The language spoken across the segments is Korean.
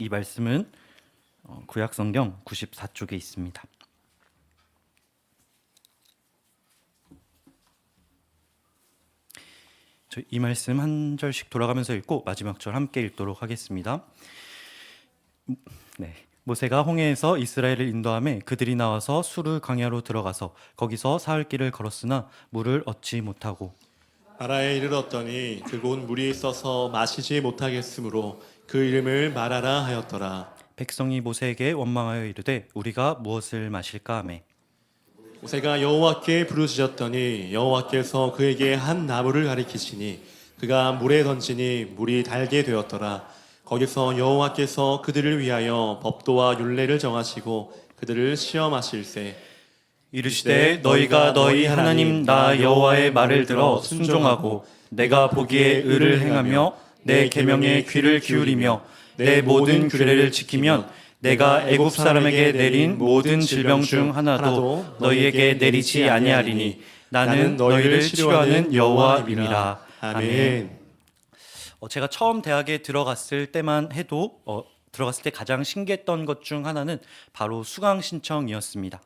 이 말씀은 구약성경 94쪽에 있습니다. 이 말씀 한 절씩 돌아가면서 읽고 마지막 절 함께 읽도록 하겠습니다. 네. 모세가 홍해에서 이스라엘을 인도하며 그들이 나와서 수르 광야로 들어가서 거기서 사흘 길을 걸었으나 물을 얻지 못하고 마라에 이르렀더니 그곳 물이 있어서 마시지 못하겠으므로 그 이름을 마라라 하였더라. 백성이 모세에게 원망하여 이르되 우리가 무엇을 마실까 하매 모세가 여호와께 부르짖었더니 여호와께서 그에게 한 나무를 가리키시니 그가 물에 던지니 물이 달게 되었더라. 거기서 여호와께서 그들을 위하여 법도와 율례를 정하시고 그들을 시험하실세. 이르시되 너희가 너희 하나님 나 여호와의 말을 들어 순종하고 내가 보기에 의를 행하며 내 계명에 귀를 기울이며 내 모든 규례를 지키면 내가 애굽 사람에게 내린 모든 질병 중 하나도 너희에게 내리지 아니하리니 나는 너희를 치료하는 여호와임이라. 아멘. 제가 처음 대학에 들어갔을 때만 해도 들어갔을 때 가장 신기했던 것 중 하나는 바로 수강 신청이었습니다.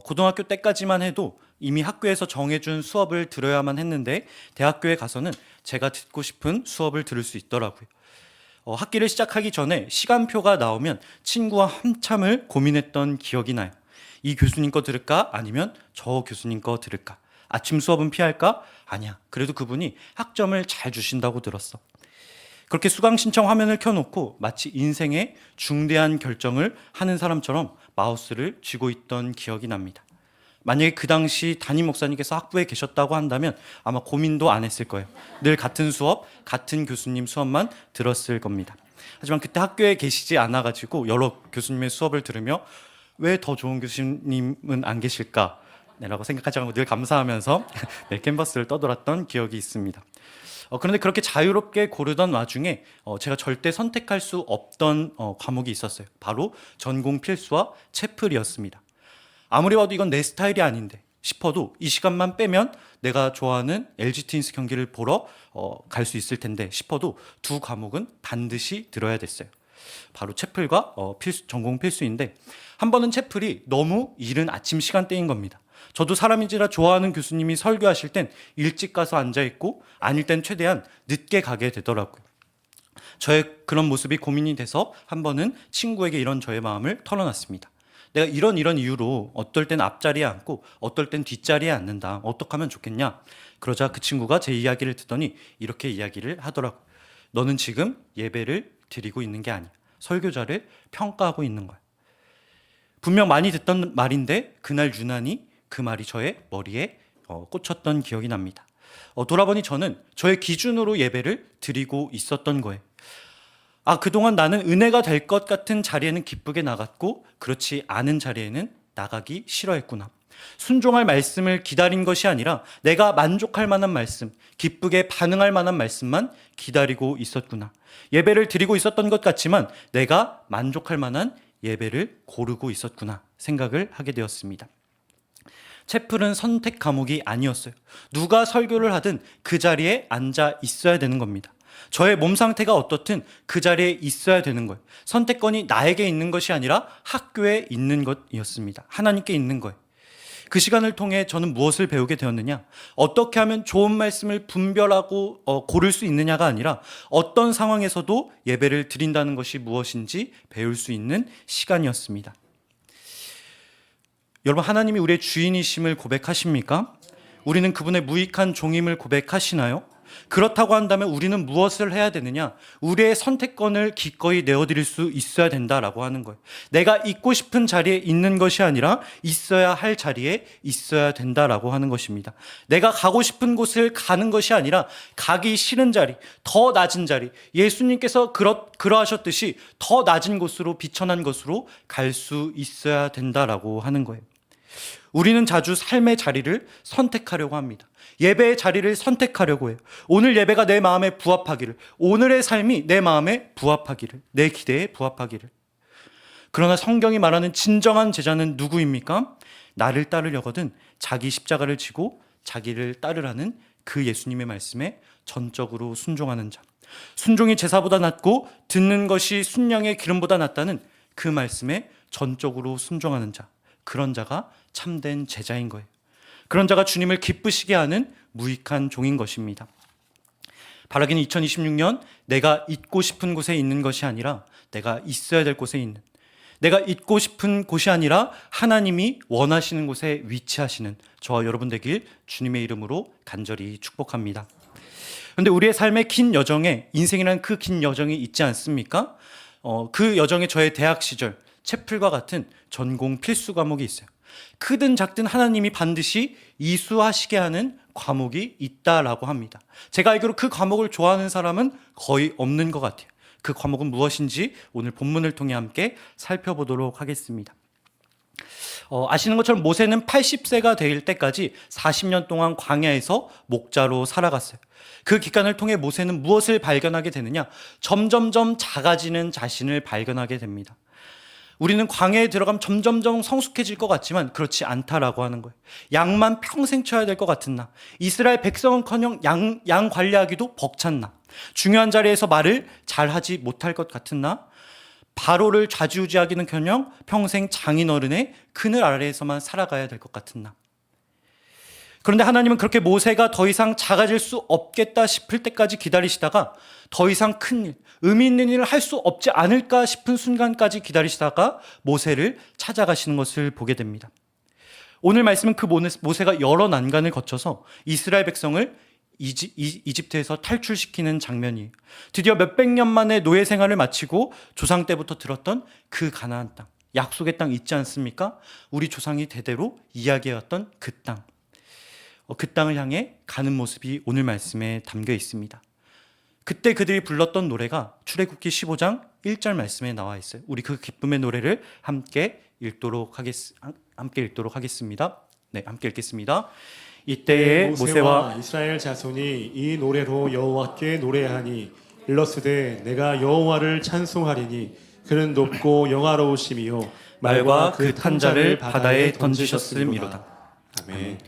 고등학교 때까지만 해도 이미 학교에서 정해준 수업을 들어야만 했는데 대학교에 가서는 제가 듣고 싶은 수업을 들을 수 있더라고요. 학기를 시작하기 전에 시간표가 나오면 친구와 한참을 고민했던 기억이 나요. 이 교수님 거 들을까? 아니면 저 교수님 거 들을까? 아침 수업은 피할까? 아니야. 그래도 그분이 학점을 잘 주신다고 들었어. 그렇게 수강 신청 화면을 켜놓고 마치 인생의 중대한 결정을 하는 사람처럼 마우스를 쥐고 있던 기억이 납니다. 만약에 그 당시 담임 목사님께서 학부에 계셨다고 한다면 아마 고민도 안 했을 거예요. 늘 같은 수업, 같은 교수님 수업만 들었을 겁니다. 하지만 그때 학교에 계시지 않아가지고 여러 교수님의 수업을 들으며 왜 더 좋은 교수님은 안 계실까? 라고 생각하지 않고 늘 감사하면서 캔버스를 떠돌았던 기억이 있습니다. 그런데 그렇게 자유롭게 고르던 와중에 제가 절대 선택할 수 없던 과목이 있었어요. 바로 전공 필수와 채플이었습니다. 아무리 봐도 이건 내 스타일이 아닌데 싶어도 이 시간만 빼면 내가 좋아하는 LG 트윈스 경기를 보러 갈 수 있을 텐데 싶어도 두 과목은 반드시 들어야 됐어요. 바로 채플과 전공 필수인데 한 번은 채플이 너무 이른 아침 시간대인 겁니다. 저도 사람인지라 좋아하는 교수님이 설교하실 땐 일찍 가서 앉아있고 아닐 땐 최대한 늦게 가게 되더라고요. 저의 그런 모습이 고민이 돼서 한 번은 친구에게 이런 저의 마음을 털어놨습니다. 내가 이런 이유로 어떨 땐 앞자리에 앉고 어떨 땐 뒷자리에 앉는다. 어떻게 하면 좋겠냐? 그러자 그 친구가 제 이야기를 듣더니 이렇게 이야기를 하더라고요. 너는 지금 예배를 드리고 있는 게 아니야. 설교자를 평가하고 있는 거야. 분명 많이 듣던 말인데 그날 유난히 그 말이 저의 머리에 꽂혔던 기억이 납니다. 돌아보니 저는 저의 기준으로 예배를 드리고 있었던 거예요. 그동안 나는 은혜가 될 것 같은 자리에는 기쁘게 나갔고 그렇지 않은 자리에는 나가기 싫어했구나. 순종할 말씀을 기다린 것이 아니라 내가 만족할 만한 말씀, 기쁘게 반응할 만한 말씀만 기다리고 있었구나. 예배를 드리고 있었던 것 같지만 내가 만족할 만한 예배를 고르고 있었구나 생각을 하게 되었습니다. 채플은 선택 과목이 아니었어요. 누가 설교를 하든 그 자리에 앉아 있어야 되는 겁니다. 저의 몸 상태가 어떻든 그 자리에 있어야 되는 거예요. 선택권이 나에게 있는 것이 아니라 학교에 있는 것이었습니다. 하나님께 있는 거예요. 그 시간을 통해 저는 무엇을 배우게 되었느냐? 어떻게 하면 좋은 말씀을 분별하고 고를 수 있느냐가 아니라 어떤 상황에서도 예배를 드린다는 것이 무엇인지 배울 수 있는 시간이었습니다. 여러분, 하나님이 우리의 주인이심을 고백하십니까? 우리는 그분의 무익한 종임을 고백하시나요? 그렇다고 한다면 우리는 무엇을 해야 되느냐? 우리의 선택권을 기꺼이 내어드릴 수 있어야 된다라고 하는 거예요. 내가 있고 싶은 자리에 있는 것이 아니라 있어야 할 자리에 있어야 된다라고 하는 것입니다. 내가 가고 싶은 곳을 가는 것이 아니라 가기 싫은 자리, 더 낮은 자리, 예수님께서 그러하셨듯이 더 낮은 곳으로 비천한 곳으로 갈 수 있어야 된다라고 하는 거예요. 우리는 자주 삶의 자리를 선택하려고 합니다. 예배의 자리를 선택하려고 해요. 오늘 예배가 내 마음에 부합하기를, 오늘의 삶이 내 마음에 부합하기를, 내 기대에 부합하기를. 그러나 성경이 말하는 진정한 제자는 누구입니까? 나를 따르려거든 자기 십자가를 지고 자기를 따르라는 그 예수님의 말씀에 전적으로 순종하는 자. 순종이 제사보다 낫고 듣는 것이 순양의 기름보다 낫다는 그 말씀에 전적으로 순종하는 자, 그런 자가 참된 제자인 거예요. 그런 자가 주님을 기쁘시게 하는 무익한 종인 것입니다. 바라기는 2026년 내가 있고 싶은 곳에 있는 것이 아니라 내가 있어야 될 곳에 있는, 내가 있고 싶은 곳이 아니라 하나님이 원하시는 곳에 위치하시는 저와 여러분 되길 주님의 이름으로 간절히 축복합니다. 그런데 우리의 삶의 긴 여정에, 인생이라는 그 긴 여정이 있지 않습니까? 그 여정에 저의 대학 시절 채플과 같은 전공 필수 과목이 있어요. 크든 작든 하나님이 반드시 이수하시게 하는 과목이 있다라고 합니다. 제가 알기로 그 과목을 좋아하는 사람은 거의 없는 것 같아요. 그 과목은 무엇인지 오늘 본문을 통해 함께 살펴보도록 하겠습니다. 아시는 것처럼 모세는 80세가 될 때까지 40년 동안 광야에서 목자로 살아갔어요. 그 기간을 통해 모세는 무엇을 발견하게 되느냐? 점점점 작아지는 자신을 발견하게 됩니다. 우리는 광야에 들어가면 점점점 성숙해질 것 같지만 그렇지 않다라고 하는 거예요. 양만 평생 쳐야 될 것 같은 나, 이스라엘 백성은커녕 양 관리하기도 벅찬 나, 중요한 자리에서 말을 잘하지 못할 것 같은 나, 바로를 좌지우지하기는커녕 평생 장인어른의 그늘 아래에서만 살아가야 될 것 같은 나. 그런데 하나님은 그렇게 모세가 더 이상 작아질 수 없겠다 싶을 때까지 기다리시다가 더 이상 큰 일, 의미 있는 일을 할 수 없지 않을까 싶은 순간까지 기다리시다가 모세를 찾아가시는 것을 보게 됩니다. 오늘 말씀은 그 모세가 여러 난관을 거쳐서 이스라엘 백성을 이집트에서 탈출시키는 장면이에요. 드디어 몇백 년 만에 노예 생활을 마치고 조상 때부터 들었던 그 가나안 땅, 약속의 땅 있지 않습니까? 우리 조상이 대대로 이야기해왔던 그 땅. 그 땅을 향해 가는 모습이 오늘 말씀에 담겨 있습니다. 그때 그들이 불렀던 노래가 출애굽기 15장 1절 말씀에 나와 있어요. 우리 그 기쁨의 노래를 함께 읽도록 하겠습니다. 네, 함께 읽겠습니다. 이때에 모세와 이스라엘 자손이 이 노래로 여호와께 노래하니 일러스되 내가 여호와를 찬송하리니 그는 높고 영화로우심이요 말과 그 탄자를 바다에 던지셨음이로다. 아멘.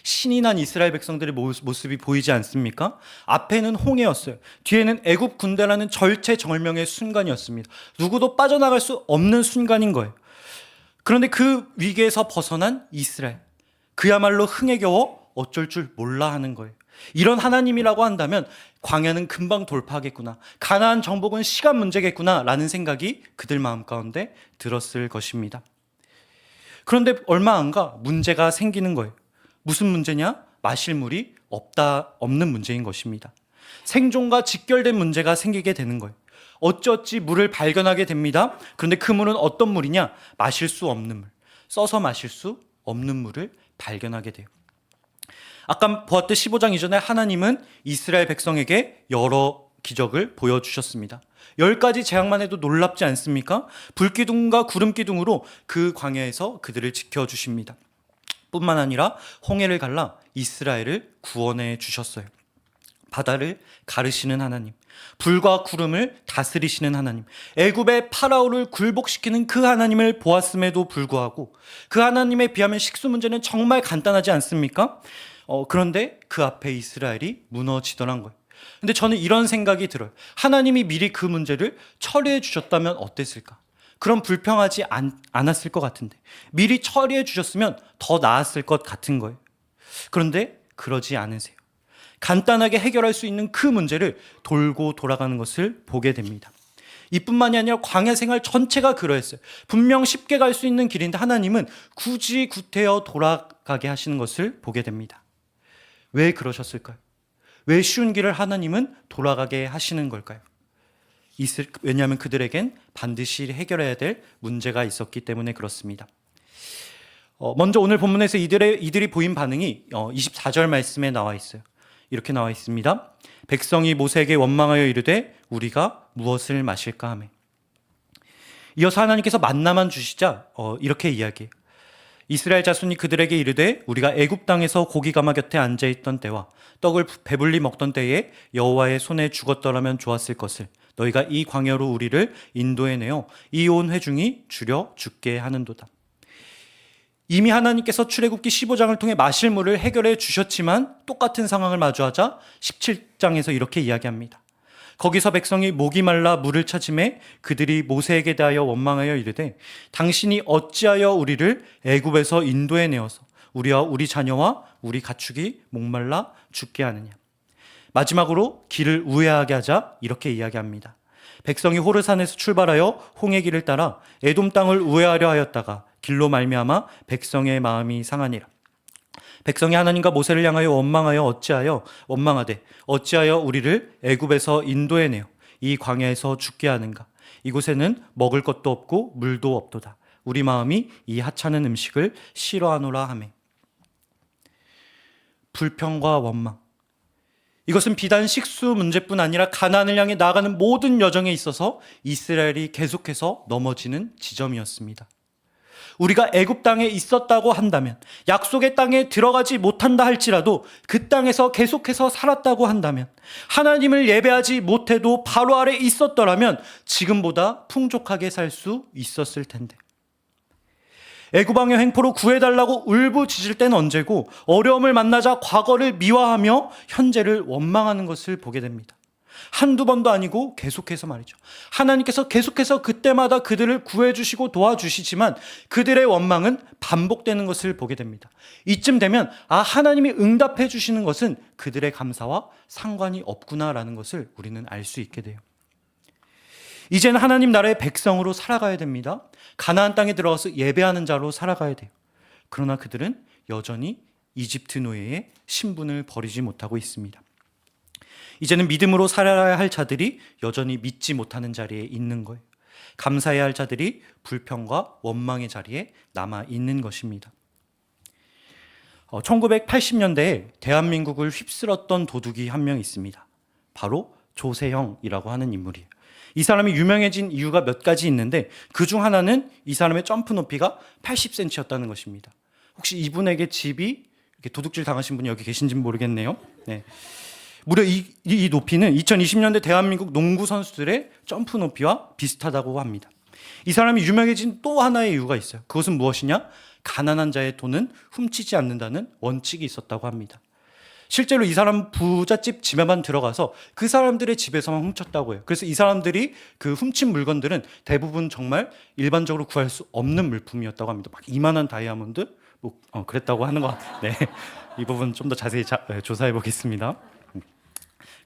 신이 난 이스라엘 백성들의 모습이 보이지 않습니까? 앞에는 홍해였어요. 뒤에는 애굽 군대라는 절체절명의 순간이었습니다. 누구도 빠져나갈 수 없는 순간인 거예요. 그런데 그 위기에서 벗어난 이스라엘, 그야말로 흥에 겨워 어쩔 줄 몰라 하는 거예요. 이런 하나님이라고 한다면 광야는 금방 돌파하겠구나, 가나안 정복은 시간 문제겠구나 라는 생각이 그들 마음 가운데 들었을 것입니다. 그런데 얼마 안 가 문제가 생기는 거예요. 무슨 문제냐? 마실 물이 없는 문제인 것입니다. 생존과 직결된 문제가 생기게 되는 거예요. 어찌어찌 물을 발견하게 됩니다. 그런데 그 물은 어떤 물이냐? 마실 수 없는 물, 써서 마실 수 없는 물을 발견하게 돼요. 아까 보았듯 15장 이전에 하나님은 이스라엘 백성에게 여러 기적을 보여주셨습니다. 10가지 재앙만 해도 놀랍지 않습니까? 불기둥과 구름기둥으로 그 광야에서 그들을 지켜주십니다. 뿐만 아니라 홍해를 갈라 이스라엘을 구원해 주셨어요. 바다를 가르시는 하나님, 불과 구름을 다스리시는 하나님, 애굽의 파라오를 굴복시키는 그 하나님을 보았음에도 불구하고 그 하나님에 비하면 식수 문제는 정말 간단하지 않습니까? 그런데 그 앞에 이스라엘이 무너지더란 거예요. 근데 저는 이런 생각이 들어요. 하나님이 미리 그 문제를 처리해 주셨다면 어땠을까? 그럼 불평하지 않았을 것 같은데, 미리 처리해 주셨으면 더 나았을 것 같은 거예요. 그런데 그러지 않으세요. 간단하게 해결할 수 있는 그 문제를 돌고 돌아가는 것을 보게 됩니다. 이뿐만이 아니라 광야 생활 전체가 그러했어요. 분명 쉽게 갈 수 있는 길인데 하나님은 굳이 구태여 돌아가게 하시는 것을 보게 됩니다. 왜 그러셨을까요? 왜 쉬운 길을 하나님은 돌아가게 하시는 걸까요? 왜냐하면 그들에겐 반드시 해결해야 될 문제가 있었기 때문에 그렇습니다. 먼저 오늘 본문에서 이들이 보인 반응이 24절 말씀에 나와 있어요. 이렇게 나와 있습니다. 백성이 모세에게 원망하여 이르되 우리가 무엇을 마실까 하매. 이어서 하나님께서 만나만 주시자 이렇게 이야기해요. 이스라엘 자손이 그들에게 이르되 우리가 애굽 땅에서 고기 가마 곁에 앉아있던 때와 떡을 배불리 먹던 때에 여호와의 손에 죽었더라면 좋았을 것을 너희가 이 광야로 우리를 인도해내어 이 온 회중이 줄여 죽게 하는도다. 이미 하나님께서 출애굽기 15장을 통해 마실 물을 해결해 주셨지만 똑같은 상황을 마주하자 17장에서 이렇게 이야기합니다. 거기서 백성이 목이 말라 물을 찾음에 그들이 모세에게 대하여 원망하여 이르되 당신이 어찌하여 우리를 애굽에서 인도해 내어서 우리와 우리 자녀와 우리 가축이 목말라 죽게 하느냐. 마지막으로 길을 우회하게 하자 이렇게 이야기합니다. 백성이 호르산에서 출발하여 홍해 길을 따라 에돔 땅을 우회하려 하였다가 길로 말미암아 백성의 마음이 상하니라. 백성이 하나님과 모세를 향하여 원망하여 어찌하여 우리를 애굽에서 인도해 내어 이 광야에서 죽게 하는가. 이곳에는 먹을 것도 없고 물도 없도다. 우리 마음이 이 하찮은 음식을 싫어하노라 하매. 불평과 원망. 이것은 비단 식수 문제뿐 아니라 가나안을 향해 나아가는 모든 여정에 있어서 이스라엘이 계속해서 넘어지는 지점이었습니다. 우리가 애굽 땅에 있었다고 한다면, 약속의 땅에 들어가지 못한다 할지라도 그 땅에서 계속해서 살았다고 한다면, 하나님을 예배하지 못해도 바로 아래 있었더라면 지금보다 풍족하게 살 수 있었을 텐데. 애굽 왕의 횡포로 구해달라고 울부짖을 때는 언제고 어려움을 만나자 과거를 미화하며 현재를 원망하는 것을 보게 됩니다. 한두 번도 아니고 계속해서 말이죠. 하나님께서 계속해서 그때마다 그들을 구해주시고 도와주시지만 그들의 원망은 반복되는 것을 보게 됩니다. 이쯤 되면 하나님이 응답해 주시는 것은 그들의 감사와 상관이 없구나라는 것을 우리는 알 수 있게 돼요. 이제는 하나님 나라의 백성으로 살아가야 됩니다. 가나안 땅에 들어가서 예배하는 자로 살아가야 돼요. 그러나 그들은 여전히 이집트 노예의 신분을 버리지 못하고 있습니다. 이제는 믿음으로 살아야 할 자들이 여전히 믿지 못하는 자리에 있는 거예요. 감사해야 할 자들이 불평과 원망의 자리에 남아 있는 것입니다. 1980년대에 대한민국을 휩쓸었던 도둑이 한 명 있습니다. 바로 조세형이라고 하는 인물이에요. 이 사람이 유명해진 이유가 몇 가지 있는데 그 중 하나는 이 사람의 점프 높이가 80cm였다는 것입니다. 혹시 이분에게 집이 이렇게 도둑질 당하신 분이 여기 계신지는 모르겠네요. 네. 무려 이 높이는 2020년대 대한민국 농구 선수들의 점프 높이와 비슷하다고 합니다. 이 사람이 유명해진 또 하나의 이유가 있어요. 그것은 무엇이냐? 가난한 자의 돈은 훔치지 않는다는 원칙이 있었다고 합니다. 실제로 이 사람 부잣집 집에만 들어가서 그 사람들의 집에서만 훔쳤다고 해요. 그래서 이 사람들이 그 훔친 물건들은 대부분 정말 일반적으로 구할 수 없는 물품이었다고 합니다. 막 이만한 다이아몬드? 그랬다고 하는 것 같아요. 네. 이 부분 좀 더 자세히 조사해 보겠습니다.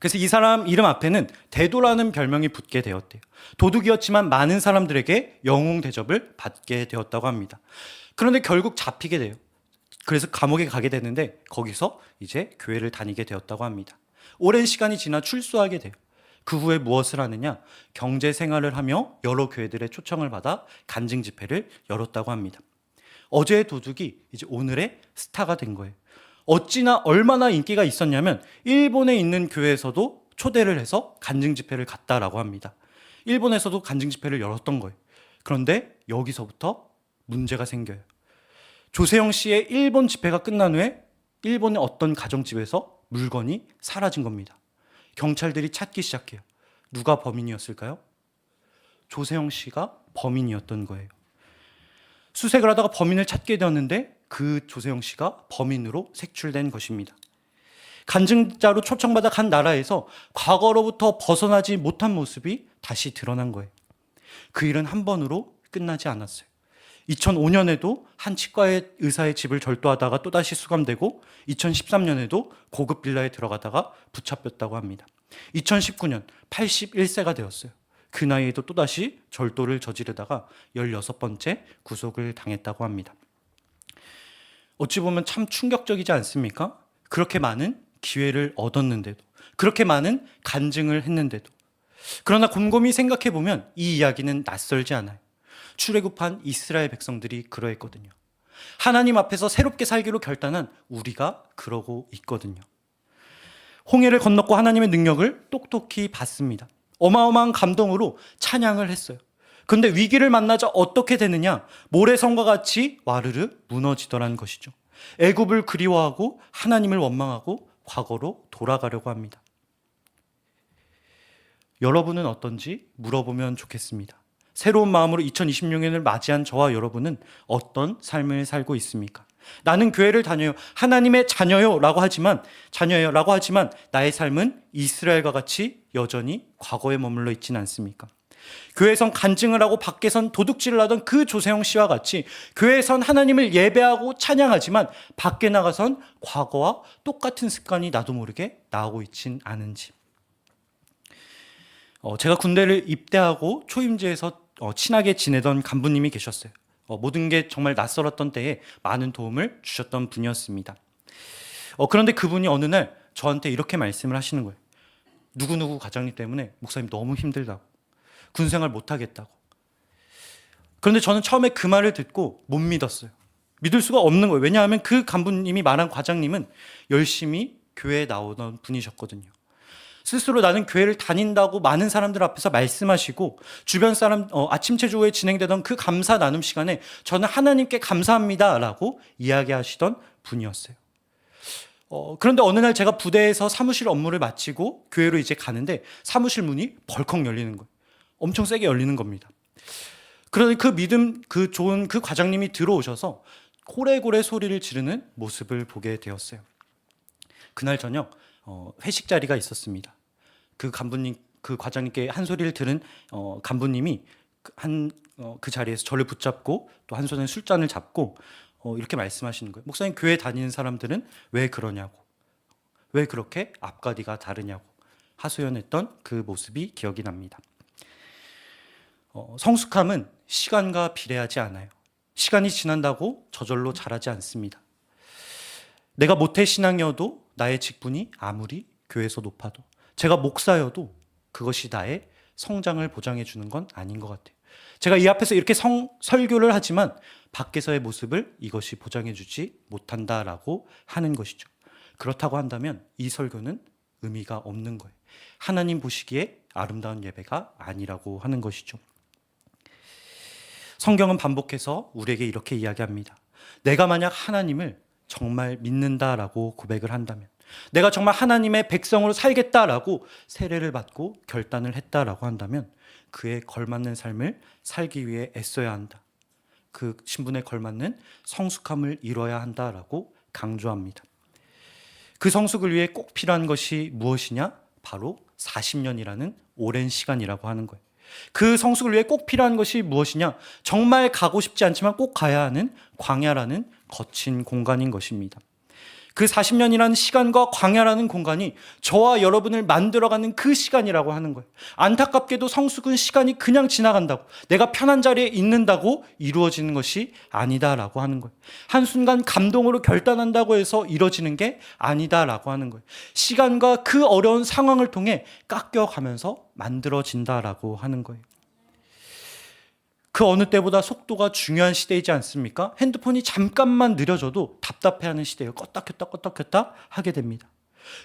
그래서 이 사람 이름 앞에는 대도라는 별명이 붙게 되었대요. 도둑이었지만 많은 사람들에게 영웅 대접을 받게 되었다고 합니다. 그런데 결국 잡히게 돼요. 그래서 감옥에 가게 되는데 거기서 이제 교회를 다니게 되었다고 합니다. 오랜 시간이 지나 출소하게 돼요. 그 후에 무엇을 하느냐? 경제 생활을 하며 여러 교회들의 초청을 받아 간증 집회를 열었다고 합니다. 어제의 도둑이 이제 오늘의 스타가 된 거예요. 어찌나 얼마나 인기가 있었냐면 일본에 있는 교회에서도 초대를 해서 간증 집회를 갔다라고 합니다. 일본에서도 간증 집회를 열었던 거예요. 그런데 여기서부터 문제가 생겨요. 조세영 씨의 일본 집회가 끝난 후에 일본의 어떤 가정집에서 물건이 사라진 겁니다. 경찰들이 찾기 시작해요. 누가 범인이었을까요? 조세영 씨가 범인이었던 거예요. 수색을 하다가 범인을 찾게 되었는데 그 조세영 씨가 범인으로 색출된 것입니다. 간증자로 초청받아 간 나라에서 과거로부터 벗어나지 못한 모습이 다시 드러난 거예요. 그 일은 한 번으로 끝나지 않았어요. 2005년에도 한 치과의 의사의 집을 절도하다가 또다시 수감되고 2013년에도 고급 빌라에 들어가다가 붙잡혔다고 합니다. 2019년 81세가 되었어요. 그 나이에도 또다시 절도를 저지르다가 16번째 구속을 당했다고 합니다. 어찌 보면 참 충격적이지 않습니까? 그렇게 많은 기회를 얻었는데도, 그렇게 많은 간증을 했는데도. 그러나 곰곰이 생각해보면 이 이야기는 낯설지 않아요. 출애굽한 이스라엘 백성들이 그러했거든요. 하나님 앞에서 새롭게 살기로 결단한 우리가 그러고 있거든요. 홍해를 건넜고 하나님의 능력을 똑똑히 봤습니다. 어마어마한 감동으로 찬양을 했어요. 그런데 위기를 만나자 어떻게 되느냐? 모래성과 같이 와르르 무너지더라는 것이죠. 애굽을 그리워하고 하나님을 원망하고 과거로 돌아가려고 합니다. 여러분은 어떤지 물어보면 좋겠습니다. 새로운 마음으로 2026년을 맞이한 저와 여러분은 어떤 삶을 살고 있습니까? 나는 교회를 다녀요. 하나님의 자녀요 라고 하지만 나의 삶은 이스라엘과 같이 여전히 과거에 머물러 있지는 않습니까? 교회에선 간증을 하고 밖에선 도둑질을 하던 그 조세영 씨와 같이 교회에선 하나님을 예배하고 찬양하지만 밖에 나가선 과거와 똑같은 습관이 나도 모르게 나오고 있진 않은지. 제가 군대를 입대하고 초임제에서 친하게 지내던 간부님이 계셨어요. 모든 게 정말 낯설었던 때에 많은 도움을 주셨던 분이었습니다. 그런데 그분이 어느 날 저한테 이렇게 말씀을 하시는 거예요. 누구누구 과장님 때문에 목사님 너무 힘들다고, 군생활 못하겠다고. 그런데 저는 처음에 그 말을 듣고 못 믿었어요. 믿을 수가 없는 거예요. 왜냐하면 그 간부님이 말한 과장님은 열심히 교회에 나오던 분이셨거든요. 스스로 나는 교회를 다닌다고 많은 사람들 앞에서 말씀하시고 주변 사람 아침 체조에 진행되던 그 감사 나눔 시간에 저는 하나님께 감사합니다라고 이야기하시던 분이었어요. 그런데 어느 날 제가 부대에서 사무실 업무를 마치고 교회로 이제 가는데 사무실 문이 벌컥 열리는 거예요. 엄청 세게 열리는 겁니다. 그러니 그 믿음, 그 좋은 그 과장님이 들어오셔서 고래고래 소리를 지르는 모습을 보게 되었어요. 그날 저녁 회식 자리가 있었습니다. 그 간부님, 그 과장님께 한 소리를 들은 간부님이 그 자리에서 저를 붙잡고 또 한 손에 술잔을 잡고 이렇게 말씀하시는 거예요. 목사님, 교회 다니는 사람들은 왜 그러냐고, 왜 그렇게 앞과 뒤가 다르냐고 하소연했던 그 모습이 기억이 납니다. 성숙함은 시간과 비례하지 않아요. 시간이 지난다고 저절로 자라지 않습니다. 내가 모태신앙이어도 나의 직분이 아무리 교회에서 높아도, 제가 목사여도 그것이 나의 성장을 보장해 주는 건 아닌 것 같아요. 제가 이 앞에서 이렇게 설교를 하지만 밖에서의 모습을 이것이 보장해 주지 못한다라고 하는 것이죠. 그렇다고 한다면 이 설교는 의미가 없는 거예요. 하나님 보시기에 아름다운 예배가 아니라고 하는 것이죠. 성경은 반복해서 우리에게 이렇게 이야기합니다. 내가 만약 하나님을 정말 믿는다라고 고백을 한다면, 내가 정말 하나님의 백성으로 살겠다라고 세례를 받고 결단을 했다라고 한다면 그에 걸맞는 삶을 살기 위해 애써야 한다. 그 신분에 걸맞는 성숙함을 이뤄야 한다라고 강조합니다. 그 성숙을 위해 꼭 필요한 것이 무엇이냐? 바로 40년이라는 오랜 시간이라고 하는 거예요. 그 성숙을 위해 꼭 필요한 것이 무엇이냐? 정말 가고 싶지 않지만 꼭 가야 하는 광야라는 거친 공간인 것입니다. 그 40년이라는 시간과 광야라는 공간이 저와 여러분을 만들어가는 그 시간이라고 하는 거예요. 안타깝게도 성숙은 시간이 그냥 지나간다고, 내가 편한 자리에 있는다고 이루어지는 것이 아니다라고 하는 거예요. 한순간 감동으로 결단한다고 해서 이루어지는 게 아니다라고 하는 거예요. 시간과 그 어려운 상황을 통해 깎여가면서 만들어진다라고 하는 거예요. 그 어느 때보다 속도가 중요한 시대이지 않습니까? 핸드폰이 잠깐만 느려져도 답답해하는 시대예요. 껐다 켰다 껐다 켰다 하게 됩니다.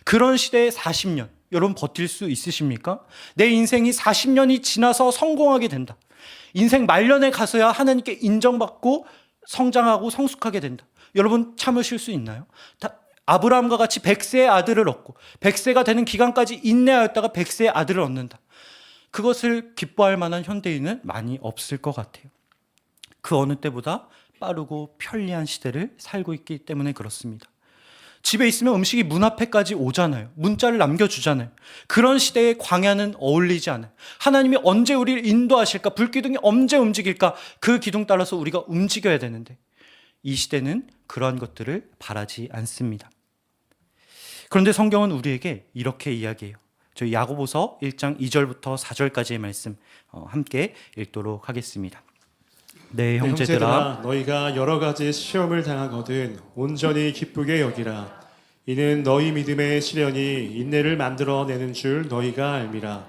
그런 시대에 40년, 여러분 버틸 수 있으십니까? 내 인생이 40년이 지나서 성공하게 된다. 인생 말년에 가서야 하나님께 인정받고 성장하고 성숙하게 된다. 여러분 참으실 수 있나요? 아브라함과 같이 100세의 아들을 얻고 100세가 되는 기간까지 인내하였다가 100세의 아들을 얻는다. 그것을 기뻐할 만한 현대인은 많이 없을 것 같아요. 그 어느 때보다 빠르고 편리한 시대를 살고 있기 때문에 그렇습니다. 집에 있으면 음식이 문 앞에까지 오잖아요. 문자를 남겨주잖아요. 그런 시대에 광야는 어울리지 않아요. 하나님이 언제 우리를 인도하실까? 불기둥이 언제 움직일까? 그 기둥 따라서 우리가 움직여야 되는데 이 시대는 그러한 것들을 바라지 않습니다. 그런데 성경은 우리에게 이렇게 이야기해요. 저희 야고보서 1장 2절부터 4절까지의 말씀 함께 읽도록 하겠습니다. 네, 형제들아, 너희가 여러 가지 시험을 당하거든 온전히 기쁘게 여기라. 이는 너희 믿음의 시련이 인내를 만들어내는 줄 너희가 알미라.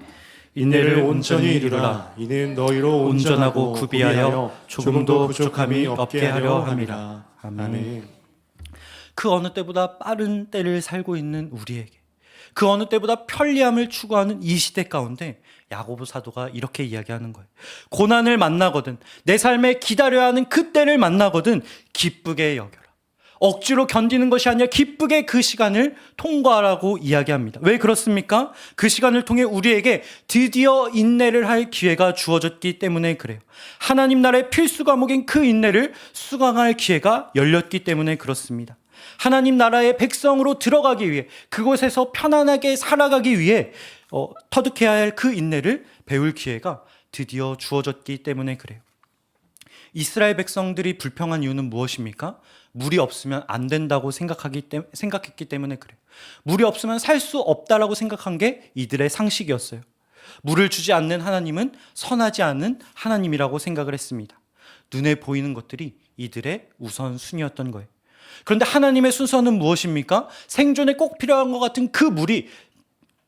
인내를 온전히 이루라. 이는 너희로 온전하고 구비하여 조금도 부족함이 없게 하려 함이라. 아멘. 그 어느 때보다 빠른 때를 살고 있는 우리에게, 그 어느 때보다 편리함을 추구하는 이 시대 가운데 야고보 사도가 이렇게 이야기하는 거예요. 고난을 만나거든, 내 삶에 기다려야 하는 그 때를 만나거든 기쁘게 여겨라. 억지로 견디는 것이 아니라 기쁘게 그 시간을 통과하라고 이야기합니다. 왜 그렇습니까? 그 시간을 통해 우리에게 드디어 인내를 할 기회가 주어졌기 때문에 그래요. 하나님 나라의 필수 과목인 그 인내를 수강할 기회가 열렸기 때문에 그렇습니다. 하나님 나라의 백성으로 들어가기 위해, 그곳에서 편안하게 살아가기 위해 터득해야 할 그 인내를 배울 기회가 드디어 주어졌기 때문에 그래요. 이스라엘 백성들이 불평한 이유는 무엇입니까? 물이 없으면 안 된다고 생각했기 때문에 그래요. 물이 없으면 살 수 없다라고 생각한 게 이들의 상식이었어요. 물을 주지 않는 하나님은 선하지 않은 하나님이라고 생각을 했습니다. 눈에 보이는 것들이 이들의 우선순위였던 거예요. 그런데 하나님의 순서는 무엇입니까? 생존에 꼭 필요한 것 같은 그 물이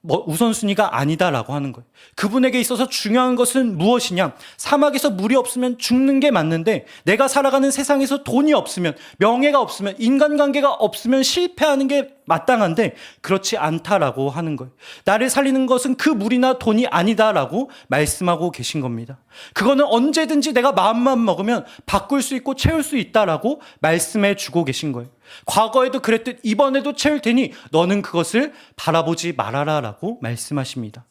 우선순위가 아니다라고 하는 거예요. 그분에게 있어서 중요한 것은 무엇이냐? 사막에서 물이 없으면 죽는 게 맞는데 내가 살아가는 세상에서 돈이 없으면, 명예가 없으면, 인간관계가 없으면 실패하는 게 마땅한데 그렇지 않다라고 하는 거예요. 나를 살리는 것은 그 물이나 돈이 아니다라고 말씀하고 계신 겁니다. 그거는 언제든지 내가 마음만 먹으면 바꿀 수 있고 채울 수 있다라고 말씀해 주고 계신 거예요. 과거에도 그랬듯 이번에도 채울 테니 너는 그것을 바라보지 말아라 라고 말씀하십니다.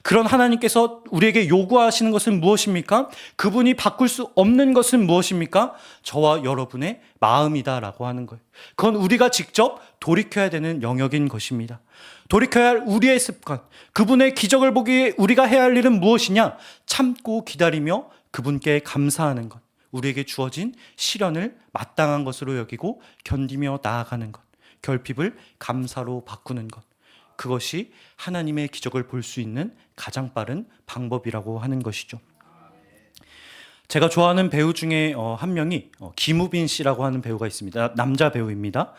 그런 하나님께서 우리에게 요구하시는 것은 무엇입니까? 그분이 바꿀 수 없는 것은 무엇입니까? 저와 여러분의 마음이다 라고 하는 거예요. 그건 우리가 직접 돌이켜야 되는 영역인 것입니다. 돌이켜야 할 우리의 습관, 그분의 기적을 보기 위해 우리가 해야 할 일은 무엇이냐? 참고 기다리며 그분께 감사하는 것, 우리에게 주어진 시련을 마땅한 것으로 여기고 견디며 나아가는 것, 결핍을 감사로 바꾸는 것, 그것이 하나님의 기적을 볼 수 있는 가장 빠른 방법이라고 하는 것이죠. 제가 좋아하는 배우 중에 한 명이 김우빈 씨라고 하는 배우가 있습니다. 남자 배우입니다.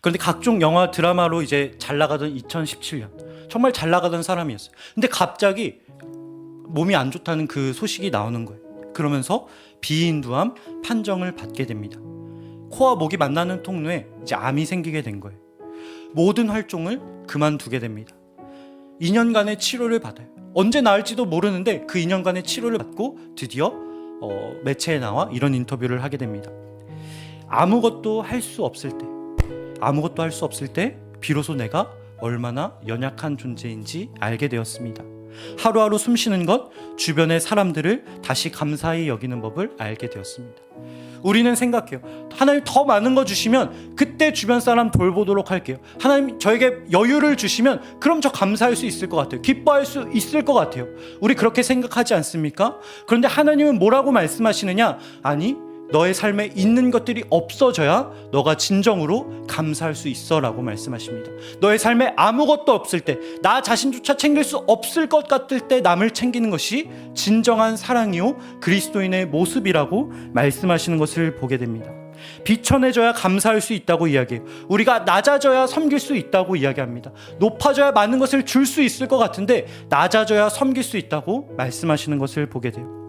그런데 각종 영화 드라마로 이제 잘 나가던 2017년 정말 잘 나가던 사람이었어요. 근데 갑자기 몸이 안 좋다는 그 소식이 나오는 거예요. 그러면서 비인두암 판정을 받게 됩니다. 코와 목이 만나는 통로에 이제 암이 생기게 된 거예요. 모든 활동을 그만두게 됩니다. 2년간의 치료를 받아요. 언제 나을지도 모르는데 그 2년간의 치료를 받고 드디어 매체에 나와 이런 인터뷰를 하게 됩니다. 아무것도 할 수 없을 때 비로소 내가 얼마나 연약한 존재인지 알게 되었습니다. 하루하루 숨쉬는 것, 주변의 사람들을 다시 감사히 여기는 법을 알게 되었습니다. 우리는 생각해요. 하나님 더 많은 거 주시면 그때 주변 사람 돌보도록 할게요. 하나님 저에게 여유를 주시면 그럼 저 감사할 수 있을 것 같아요. 기뻐할 수 있을 것 같아요. 우리 그렇게 생각하지 않습니까? 그런데 하나님은 뭐라고 말씀하시느냐? 아니, 너의 삶에 있는 것들이 없어져야 너가 진정으로 감사할 수 있어 라고 말씀하십니다. 너의 삶에 아무것도 없을 때, 나 자신조차 챙길 수 없을 것 같을 때 남을 챙기는 것이 진정한 사랑이요 그리스도인의 모습이라고 말씀하시는 것을 보게 됩니다. 비천해져야 감사할 수 있다고 이야기해요. 우리가 낮아져야 섬길 수 있다고 이야기합니다. 높아져야 많은 것을 줄 수 있을 것 같은데 낮아져야 섬길 수 있다고 말씀하시는 것을 보게 돼요.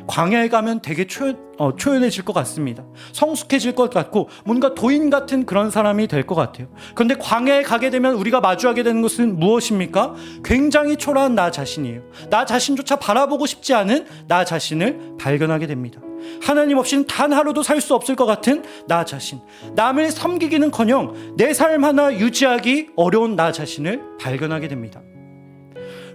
광야에 가면 되게 초연해질 것 같습니다. 성숙해질 것 같고 뭔가 도인 같은 그런 사람이 될 것 같아요. 그런데 광야에 가게 되면 우리가 마주하게 되는 것은 무엇입니까? 굉장히 초라한 나 자신이에요. 나 자신조차 바라보고 싶지 않은 나 자신을 발견하게 됩니다. 하나님 없이는 단 하루도 살 수 없을 것 같은 나 자신, 남을 섬기기는커녕 내 삶 하나 유지하기 어려운 나 자신을 발견하게 됩니다.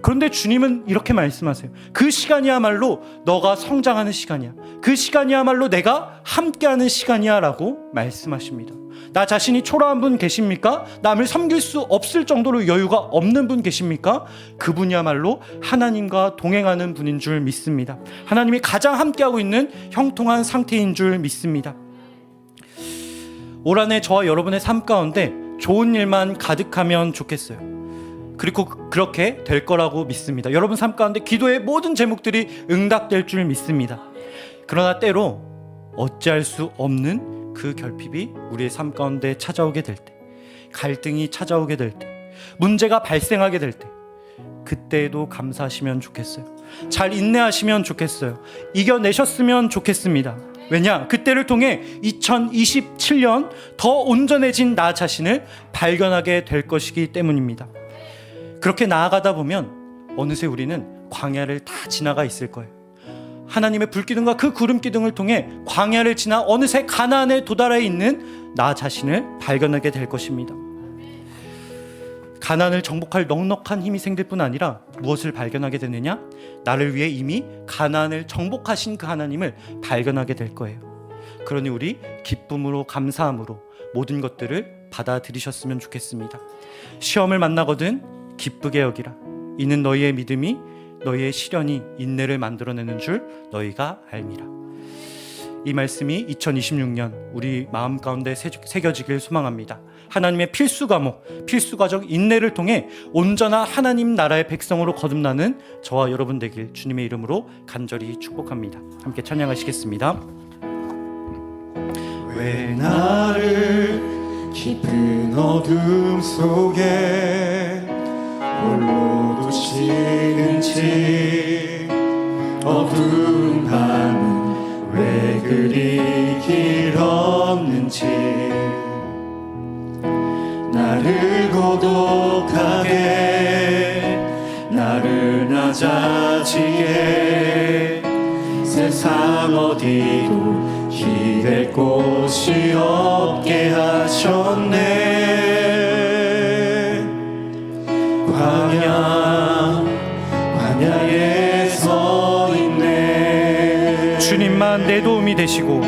그런데 주님은 이렇게 말씀하세요. 그 시간이야말로 너가 성장하는 시간이야. 그 시간이야말로 내가 함께하는 시간이야 라고 말씀하십니다. 나 자신이 초라한 분 계십니까? 남을 섬길 수 없을 정도로 여유가 없는 분 계십니까? 그분이야말로 하나님과 동행하는 분인 줄 믿습니다. 하나님이 가장 함께하고 있는 형통한 상태인 줄 믿습니다. 올 한 해 저와 여러분의 삶 가운데 좋은 일만 가득하면 좋겠어요. 그리고 그렇게 될 거라고 믿습니다. 여러분 삶 가운데 기도의 모든 제목들이 응답될 줄 믿습니다. 그러나 때로 어찌할 수 없는 그 결핍이 우리의 삶 가운데 찾아오게 될 때, 갈등이 찾아오게 될 때, 문제가 발생하게 될 때, 그때에도 감사하시면 좋겠어요. 잘 인내하시면 좋겠어요. 이겨내셨으면 좋겠습니다. 왜냐? 그때를 통해 2027년 더 온전해진 나 자신을 발견하게 될 것이기 때문입니다. 그렇게 나아가다 보면 어느새 우리는 광야를 다 지나가 있을 거예요. 하나님의 불기둥과 그 구름기둥을 통해 광야를 지나 어느새 가나안에 도달해 있는 나 자신을 발견하게 될 것입니다. 가나안을 정복할 넉넉한 힘이 생길 뿐 아니라 무엇을 발견하게 되느냐? 나를 위해 이미 가나안을 정복하신 그 하나님을 발견하게 될 거예요. 그러니 우리 기쁨으로 감사함으로 모든 것들을 받아들이셨으면 좋겠습니다. 시험을 만나거든 기쁘게 여기라. 이는 너희의 믿음이 너희의 시련이 인내를 만들어내는 줄 너희가 알미라. 이 말씀이 2026년 우리 마음 가운데 새겨지길 소망합니다. 하나님의 필수 과목, 필수 과정 인내를 통해 온전한 하나님 나라의 백성으로 거듭나는 저와 여러분 되길 주님의 이름으로 간절히 축복합니다. 함께 찬양하시겠습니다. 왜 나를 깊은 어둠 속에 홀로 두시는지, 어두운 밤은 왜 그리 길었는지, 나를 고독하게, 나를 낮아지게, 세상 어디도 기댈 곳이 없게 하셨네. 광야에 서 있네. 주님만 내 도움이 되시고,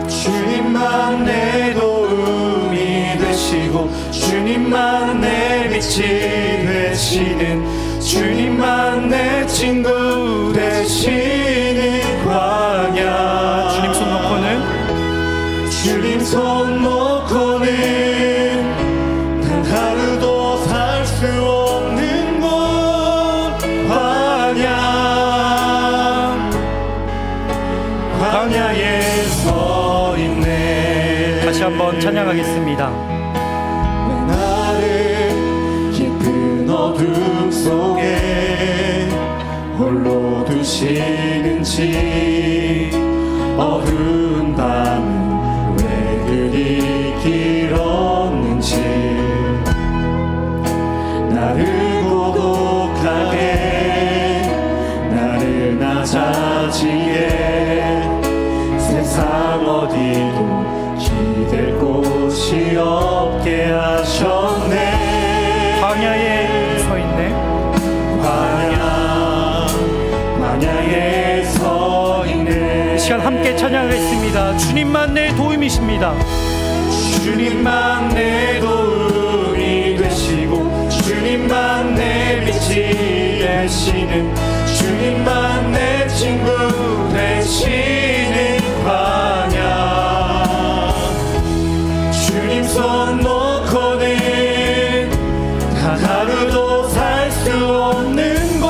주님만 내 도움이 되시고, 주님만 내 빛이 되시는, 주님만 내 친구 되시는 광야. 주님 손 놓고는, 주님 손 놓고는 단 하루도 살 수 없는 곳 광야에 서 있네. 다시 한번 찬양하겠습니다. 왜 나를 깊은 어둠 속에 홀로 두시는지, 어두운 밤은 왜 그리 길었는지, 나를 고독하게, 나를 낮아지게, 세상 어디도 기댈 곳이 없게 하셨네. 광야에 서 있네. 광야에 서 있네. 이 시간 함께 찬양하겠습니다. 주님만 내 도움이십니다. 주님만 내 도움이 되시고, 주님만 내 빛이 되시는, 주님만 내 친구 되시는 광야. 주님 손 놓고는 단 하루도 살 수 없는 곳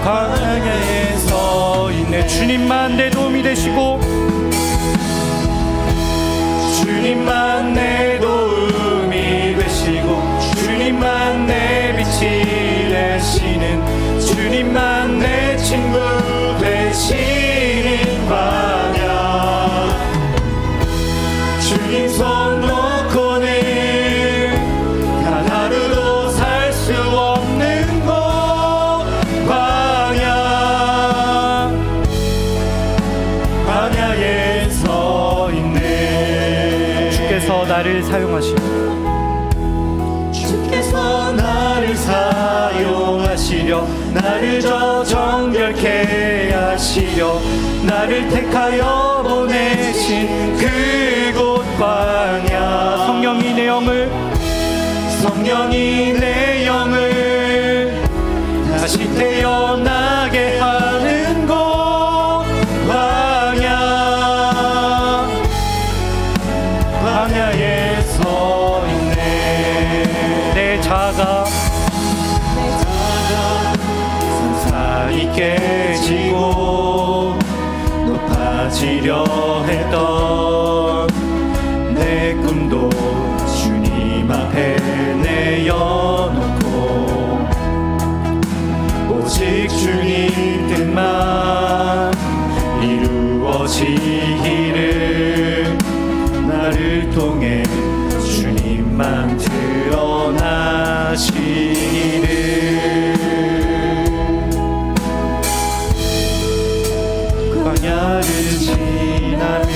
광야에 서 있네. 주님만 내 도움이 되시고, 주님만 내 도움이 되시고, 주님만 내 빛이 되시는, 주님만 내 친구 되시는 광야. 주님 손 놓고는 단 하루도 살 수 없는 곳 광야에 서 있네. 주께서 나를 사용하시고, 주께서 나를 사용하시려, 나를 저 정결케 하시려, 나를 택하여 보내신 그곳 광야. 성령이 내 영을, 성령이 내 영을 다시 태어나게 하는 곳 광야에 서 있네. 내 자아가 산산이 깨지고 높아지려 했던 내 꿈도 주님 앞에 내어놓고, 오직 주님 뜻만 이루어지기를, 나를 통해 주님만 드러나시기를. 광야를 지나며.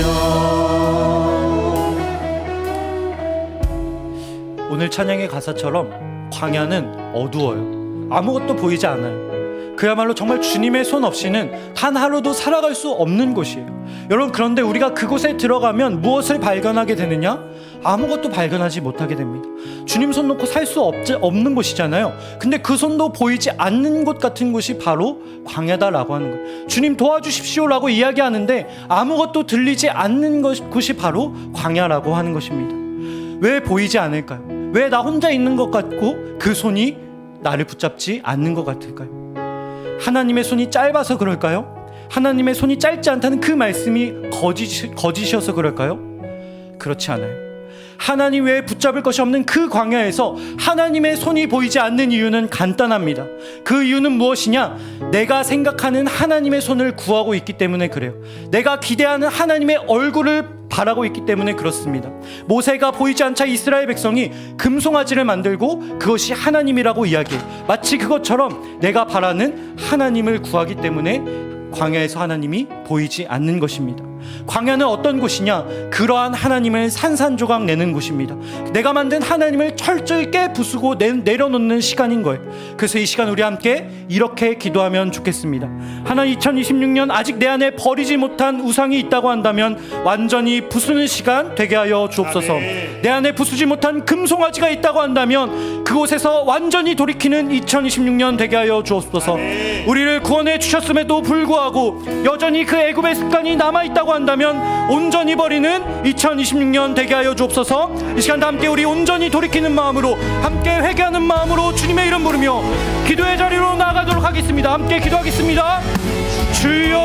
오늘 찬양의 가사처럼 광야는 어두워요. 아무것도 보이지 않아요. 그야말로 정말 주님의 손 없이는 단 하루도 살아갈 수 없는 곳이에요. 여러분, 그런데 우리가 그곳에 들어가면 무엇을 발견하게 되느냐? 아무것도 발견하지 못하게 됩니다. 주님 손 놓고 살 수 없는 곳이잖아요. 근데 그 손도 보이지 않는 곳 같은 곳이 바로 광야다라고 하는 거예요. 주님 도와주십시오라고 이야기하는데 아무것도 들리지 않는 곳이 바로 광야라고 하는 것입니다. 왜 보이지 않을까요? 왜 나 혼자 있는 것 같고 그 손이 나를 붙잡지 않는 것 같을까요? 하나님의 손이 짧아서 그럴까요? 하나님의 손이 짧지 않다는 그 말씀이 거짓이어서 그럴까요? 그렇지 않아요. 하나님 외에 붙잡을 것이 없는 그 광야에서 하나님의 손이 보이지 않는 이유는 간단합니다. 그 이유는 무엇이냐? 내가 생각하는 하나님의 손을 구하고 있기 때문에 그래요. 내가 기대하는 하나님의 얼굴을 바라고 있기 때문에 그렇습니다. 모세가 보이지 않자 이스라엘 백성이 금송아지를 만들고 그것이 하나님이라고 이야기해요. 마치 그것처럼 내가 바라는 하나님을 구하기 때문에 광야에서 하나님이 보이지 않는 것입니다. 광야는 어떤 곳이냐? 그러한 하나님을 산산조각 내는 곳입니다. 내가 만든 하나님을 철저히 깨부수고 내려놓는 시간인 거예요. 그래서 이 시간 우리 함께 이렇게 기도하면 좋겠습니다. 하나님, 2026년 아직 내 안에 버리지 못한 우상이 있다고 한다면 완전히 부수는 시간 되게 하여 주옵소서. 내 안에 부수지 못한 금송아지가 있다고 한다면 그곳에서 완전히 돌이키는 2026년 되게 하여 주옵소서. 우리를 구원해 주셨음에도 불구하고 여전히 그 애굽의 습관이 남아있다고 한다면 온전히 버리는 2026년 되게 하여 주옵소서. 이 시간 다 함께 우리 온전히 돌이키는 마음으로, 함께 회개하는 마음으로 주님의 이름 부르며 기도의 자리로 나아가도록 하겠습니다. 함께 기도하겠습니다. 주여,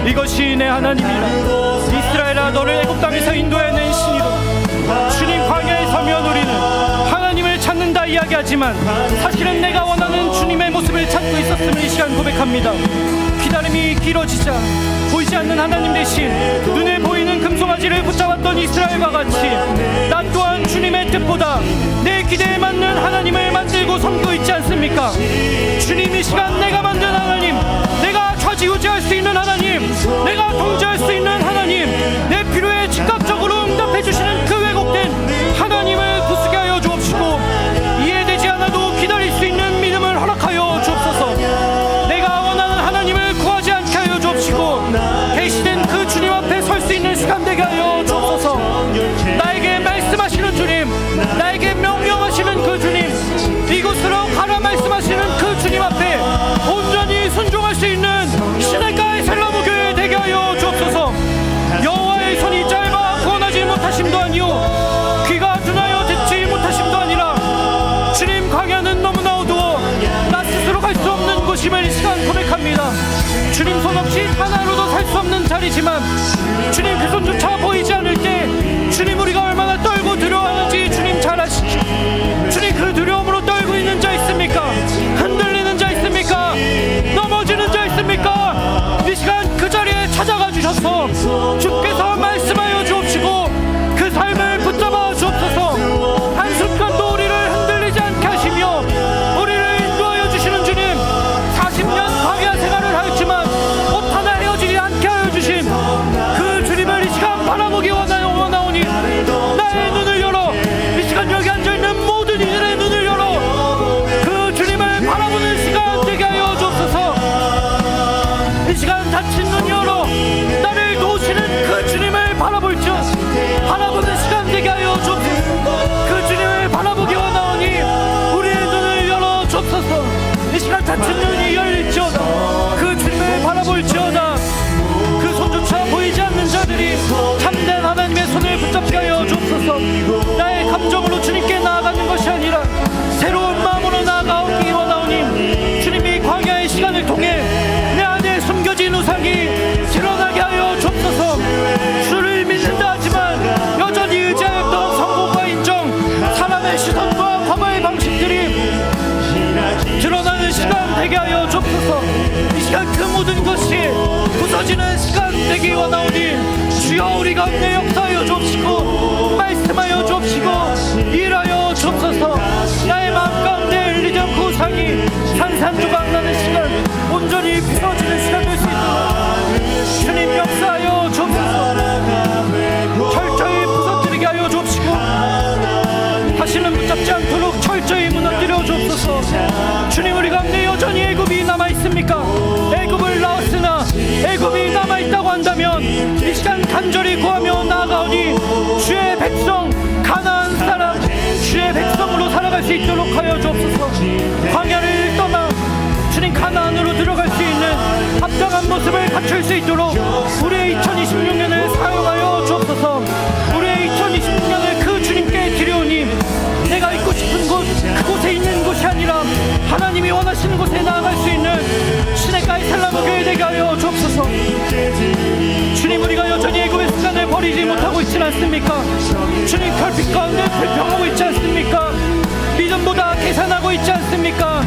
이것이 내 하나님이라. 이스라엘아, 너를 애굽 땅에서 인도해낸 신이로. 주님, 광야에 서면 우리는 하나님을 찾는다 이야기하지만 사실은 내가 원하는 주님의 모습을 찾고 있었음을 이 시간 고백합니다. 기다림이 길어지자 보이지 않는 하나님 대신 눈에 보이는 금송아지를 붙잡았던 이스라엘과 같이 나 또한 주님의 뜻보다 내 기대에 맞는 하나님을 만들고 섬기고 있지 않습니까? 주님, 이 시간 내가 만든 하나님, 내가 좌지우지할 수 있는 하나님, 내가 통제할 수 있는 하나님, 내 필요에 즉각적으로 응답해 주시는 그 왜곡된 하나님을 부수게 하여 주옵시고 이해되지 않아도 기다릴 수 있는 믿음을 허락하여 주옵소서. 내가 원하는 하나님을 구하지 않게 하여 주옵시고 계시된 그 주님 앞에 설 수 있는 시간 되게 하여 주옵소서. 나에게 말씀하시는 주님, 나에게 명령하시는 그 주님, 이곳으로 가라 말씀하시는 그 주님 앞에 온전히 순종할 수 있는 시냇가의 셀러무교회 되게 하여 주옵소서. 여호와의 손이 짧아 구원하지 못하심도 아니요 귀가 둔하여 듣지 못하심도 아니라 주님, 광야는 너무나 어두워 나 스스로 갈 수 없는 곳임을 이 시간 고백합니다. 주님 손 없이 하나로도 살 수 없는 자리지만 주님 그 손조차 보이지 않을 때 주님 우리가 얼마나 떨고 두려워하는지 주님 잘 아시죠. 주님, 그 두려움으로 떨고 있는 자 있습니까? 흔들리는 자 있습니까? 넘어지는 자 있습니까? 이 시간 그 자리에 찾아가 주셔서 주께서 말씀하여 주옵시고 그 삶을 붙잡아 주옵소서. 한순간도 우리를 흔들리지 않게 하시며 우리를 인도하여 주시는 주님, 40년 광야 생활을 하였지만 옷 하나 헤어지지 않게 하여 주신 그 주님을 이 시간 바라보기 원하오니 나의 눈을 열어, 이 시간 여기 앉아있는 모든 이들의 눈을 열어 그 주님을 바라보는 시간 되게 하여 주옵소서. 이 시간 닫힌 눈 열어 나를 도우시는 그 주님을 바라보는 시간 되게 하여 주옵소서. 그 주님을 바라보기 원하오니 우리의 눈을 열어 주옵소서. 이 시간 닫힌 눈이 열릴지어다. 그 주님을 바라볼지어다. 그 손조차 보이지 않는 자들이 참된 하나님의 손을 붙잡게 하여 주옵소서. 나의 감정으로 주님께 나아가는 것이 아니라 새로운 마음으로 나아가기 원하오니 주님이 광야의 시간을 통해 내 안에 숨겨진 우상이 드러나게 하여 주옵소서. 주를 믿는다 하지만 여전히 의지하였던 성공과 인정, 사람의 시선과 과거의 방식들이 드러나는 시간 되게 하여 주옵소서. 이 시간 그 모든 것이 부서지는 시간 되기 원하오니 주여, 우리 가운데 역사하여 주옵시고 말씀하여 주옵시고 일하여 주옵소서. 나의 마음 가운데 흘리던 그 우상이 산산조각 나는 시간, 온전히 부서지는 시간 될 수 있도록 주님 역사하여 주옵소서. 철저히 부서뜨리게 하여 주옵시고 다시는 붙잡지 않도록 철저히 무너뜨려 주옵소서. 주님, 우리 가운데 여전히 애굽이 남아있습니다. 않습니까? 애굽을 나왔으나 애굽이 남아있다고 한다면 이 시간 간절히 구하며 나아가오니 주의 백성 가나안 사람 주의 백성으로 살아갈 수 있도록 하여 주옵소서. 광야를 떠나 주님 가나안으로 들어갈 수 있는 합당한 모습을 갖출 수 있도록 우리의 2026년을 사용하여 주옵소서. 우리의 2026년을 그 주님께 드려오니 내가 있고 싶은 곳 그곳에 있는 곳이 아니라 하나님이 원하시는 곳에 나아갈 수 있는 시내가의 살라무 교회 되게 하여 주옵소서. 주님, 우리가 여전히 애굽의 습관을 버리지 못하고 있지 않습니까? 주님, 결핍 가운데 불평하고 있지 않습니까? 믿음보다 계산하고 있지 않습니까?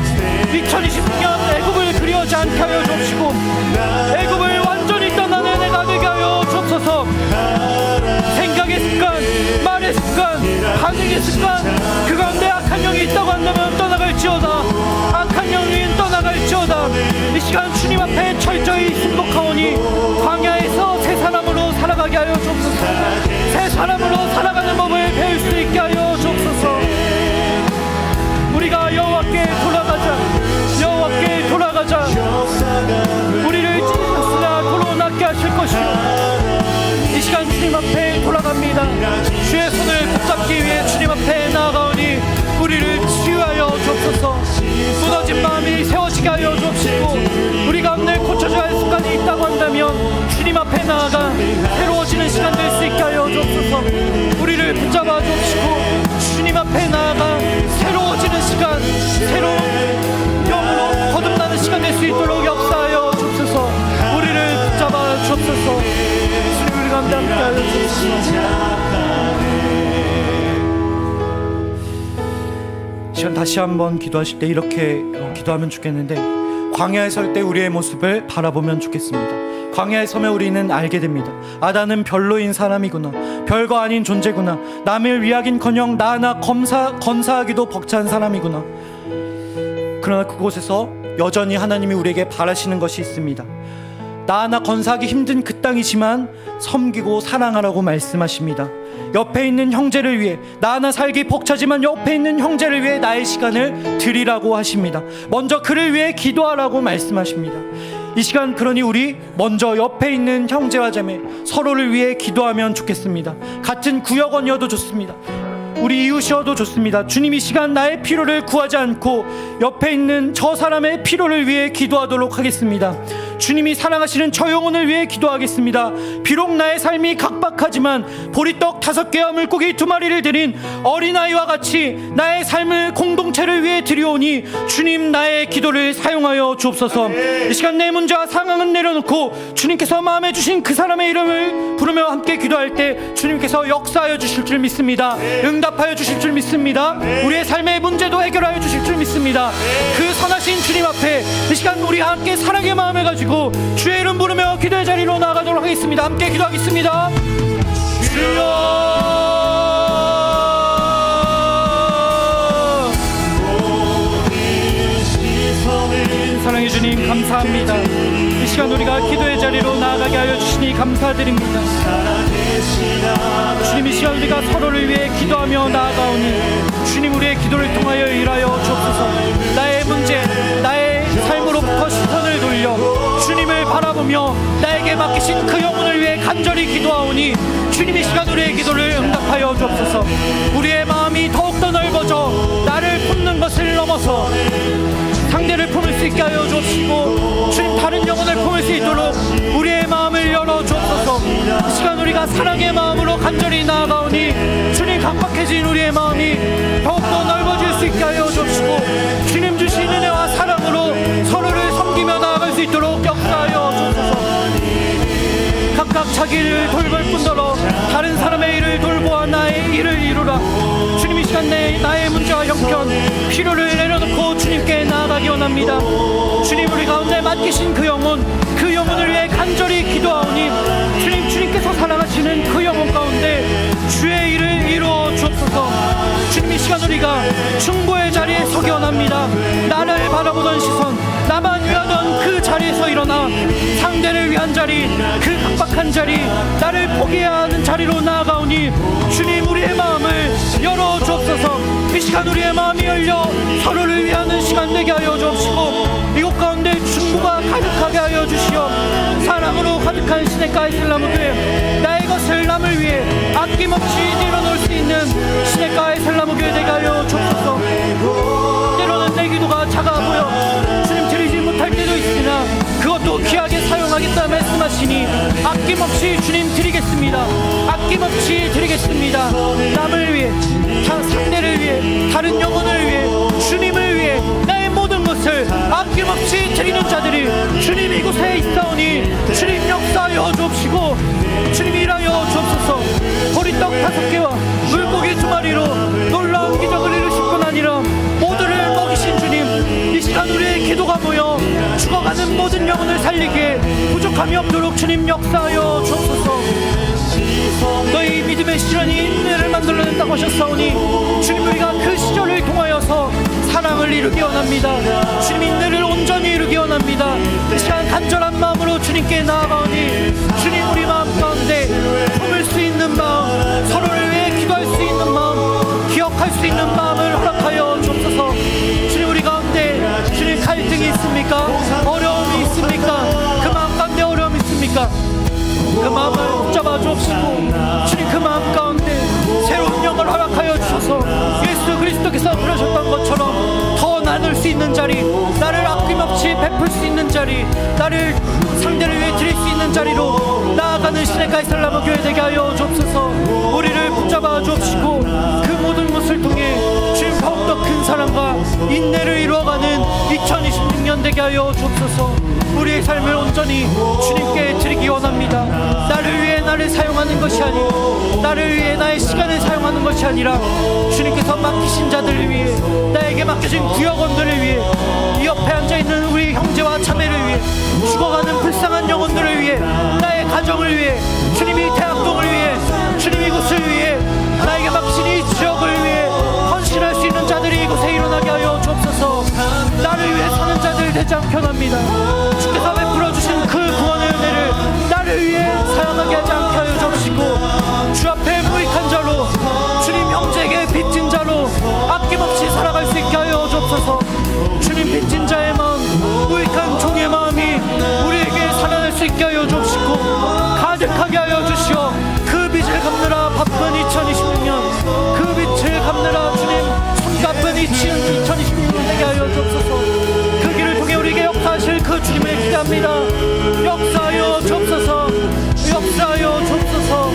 2020년 애굽을 그리워하지 않게 하여 주옵시고 애굽을 완전히 떠나는 해가 되게 하여 주옵소서. 생각의 습관, 말의 습관, 반응의 습관, 그 가운데 악한 영이 있다고 한다면 떠나갈지어다. 악한 영이 떠나갈지어다. 이 시간 주님 앞에 철저히 순복하오니 광야에서 새 사람으로 살아가게 하여 주옵소서. 새 사람으로 살아가는 법을 배울 수 있게 하여 주옵소서. 우리가 여호와께 돌아가자. 여호와께 돌아가자. 우리를 찢으셨으나 도로 낫게 하실 것이요. 이 시간 주님 앞에 돌아갑니다. 주의 손을 붙잡기 위해 주님 앞에 나아가오니 우리를 치유하여 주옵소서. 무너진 마음이 세워지게 하여 주옵시고 우리 가운데 고쳐져야 할 습관이 있다고 한다면 주님 앞에 나아가 새로워지는 시간 될 수 있게 하여 주옵소서. 우리를 붙잡아 주옵시고 주님 앞에 나아가 새로워지는 시간, 새로운 영으로 거듭나는 시간 될 수 있도록 역사하여 주옵소서. 우리를 붙잡아 주옵소서. 주님, 우리 가운데 함께 하여 주옵소서. 시간 다시 한번 기도하실 때 이렇게 기도하면 좋겠는데, 광야에 설 때 우리의 모습을 바라보면 좋겠습니다. 광야에 서면 우리는 알게 됩니다. 나는 별로인 사람이구나. 별거 아닌 존재구나. 남을 위하긴커녕 나 하나 건사하기도 벅찬 사람이구나. 그러나 그곳에서 여전히 하나님이 우리에게 바라시는 것이 있습니다. 나 하나 건사하기 힘든 그 땅이지만 섬기고 사랑하라고 말씀하십니다. 옆에 있는 형제를 위해, 나 하나 살기 벅차지만 옆에 있는 형제를 위해 나의 시간을 드리라고 하십니다. 먼저 그를 위해 기도하라고 말씀하십니다. 이 시간 그러니 우리 먼저 옆에 있는 형제와 자매 서로를 위해 기도하면 좋겠습니다. 같은 구역원이어도 좋습니다. 우리 이웃이어도 좋습니다. 주님, 이 시간 나의 필요를 구하지 않고 옆에 있는 저 사람의 필요를 위해 기도하도록 하겠습니다. 주님이 사랑하시는 저 영혼을 위해 기도하겠습니다. 비록 나의 삶이 각박하지만 보리떡 5개와 물고기 2마리를 드린 어린아이와 같이 나의 삶을 공동체를 위해 드려오니 주님, 나의 기도를 사용하여 주옵소서. 이 시간 내 문제와 상황은 내려놓고 주님께서 마음에 주신 그 사람의 이름을 부르며 함께 기도할 때 주님께서 역사하여 주실 줄 믿습니다. 응답하여 주실 줄 믿습니다. 우리의 삶의 문제도 해결하여 주실 줄 믿습니다. 그 선하신 주님 앞에 이 시간 우리 함께 사랑의 마음을 가지고 주의 이름 부르며 기도의 자리로 나아가도록 하겠습니다. 함께 기도하겠습니다. 주여, 사랑해 주님, 감사합니다. 이 시간 우리가 기도의 자리로 나아가게 하여 주시니 감사드립니다. 주님, 이 시간 우리가 서로를 위해 기도하며 나아가오니 주님, 우리의 기도를 통하여 일하여 주옵소서. 나의 문제, 나의 삶으로부터 시선을 돌려 주님을 바라보며 나에게 맡기신 그 영혼을 위해 간절히 기도하오니 주님, 이 시간 우리의 기도를 응답하여 주옵소서. 우리의 마음이 더욱더 넓어져 나를 품는 것을 넘어서 상대를 품을 수 있게 하여 주옵시고 주님, 다른 영혼을 품을 수 있도록 우리의 마음을 열어 주옵소서. 이 시간 우리가 사랑의 마음으로 간절히 나아가오니 주님, 각박해진 우리의 마음이 더욱더 넓어질 수 있게 하여 주옵시고 주님 주신 은혜와 사랑으로 서로를 섬기며 나아갈 수 있도록 역사하여 주옵소서. 각각 자기를 돌볼 뿐더러 다른 사람의 일을 돌보아 나의 일을 이루라. 주님, 이 시간 나의 문제와 형편, 필요를 내려놓고 주님께 나아가기 원합니다. 주님, 우리 가운데 맡기신 그 영혼을 위해 간절히 기도하오니 주님, 주님께서 사랑하시는 그 영혼 가운데 주의 일을 이루어 주옵소서. 주님, 이 시간 우리가 중보의 자리에 서기 원합니다. 나를 바라보던 시선, 나만 위하던 그 자리에서 일어나 상대를 위한 자리, 그 각박한 자리, 나를 포기해야 하는 자리로 나아가오니 주님, 우리의 마음을 열어 주옵소서. 이 시간 우리의 마음이 열려 서로를 위하는 시간 되게 하여 주옵시고 이곳 가운데 중보 사랑으로 가득한 시냇가의 셀라무교회, 나의 것을 남을 위해 아낌없이 내려놓을 수 있는 시냇가의 셀라무교회 되게 하여 주옵소서. 때로는 내 기도가 작아 보여 주님 드리지 못할 때도 있으나 그것도 귀하게 사용하겠다 말씀하시니 아낌없이 주님 드리겠습니다. 아낌없이 드리겠습니다. 남을 위해, 상대를 위해, 다른 영혼을 위해, 주님을 위해 나의 모든 것을 아낌없이 드리는 자들이 주님 이곳에 있사오니 주님 역사하여 주옵시고 주님 일하여 주옵소서. 보리떡 5개와 물고기 2마리로 놀라운 기적을 이루실 뿐 아니라 모두를 먹이신 주님, 이 시간 우리의 기도가 모여 죽어가는 모든 영혼을 살리기에 부족함이 없도록 주님 역사하여 주옵소서. 너희 믿음의 시련이 인내를 만들어낸다고 하셨사오니 주님 우리가 그 시절을 통하여서 사랑을 이루기 원합니다. 주님 인내를 온전히 이루기 원합니다. 이 시간 간절한 마음으로 주님께 나아가오니 주님 우리 마음 가운데 품을 수 있는 마음, 서로를 위해 기도할 수 있는 마음, 기억할 수 있는 마음을 허락하여 주옵소서. 주님 우리 가운데 주님 갈등이 있습니까? 어려움이 있습니까? 그 마음 가운데 어려움이 있습니까? 그 마음을 붙잡아 주옵시고 주님 그 마음 가운데 새로운 영을 허락하여 주셔서 예수 그리스도께서 그러셨던 것처럼 더 나눌 수 있는 자리, 나를 아낌없이 베풀 수 있는 자리, 나를 상대를 위해 드릴 수 있는 자리로 나아가는 시냇가의 셀라무교회 되게 하여 주옵소서. 우리를 붙잡아 주옵시고 그 모든 것을 통해 주님 더욱더 큰 사랑과 인내를 이루어가는 2026년 되게 하여 주옵소서. 우리의 삶을 온전히 주님께 드리기 원합니다. 나를 위해 나를 사용하는 것이 아니고 나를 위해 나의 시간을 사용하는 것이 아니라 주님께서 맡기신 자들을 위해, 나에게 맡겨진 구역원들을 위해, 이 옆에 앉아있는 우리 형제와 자매를 위해, 죽어가는 불쌍한 영혼들을 위해, 나의 가정을 위해, 주님이 대학동을 위해, 주님 이곳을 위해, 나에게 맡기신 이 지역을 위해 헌신할 수 있는 자들이 이곳에 일어나게 하여 주옵소서. 나를 위해 사는 자들 되지 않게 원합니다. 주께서 베풀어 주신 그 구원의 은혜를 나를 위해 사용하게 하지 않게 하여 주옵시고 주 앞에 무익한 자로, 주님 형제에게 빚진 자로 아낌없이 살아갈 수 있게 하여 주옵소서. 주님 빚진 자의 마음, 무익한 종의 마음이 우리에게 살아날 수 있게 하여 주옵시고 가득하게 하여 주시어 그 빚을 갚느라 바쁜 2026년, 그 빚을 갚느라 주님 손가쁜 2026년 되게 하여 주옵소서. 그 길을 통해 우리에게 역사하실 그 주님을 기대합니다. 역사하여 주옵소서. 역사하여 주옵소서.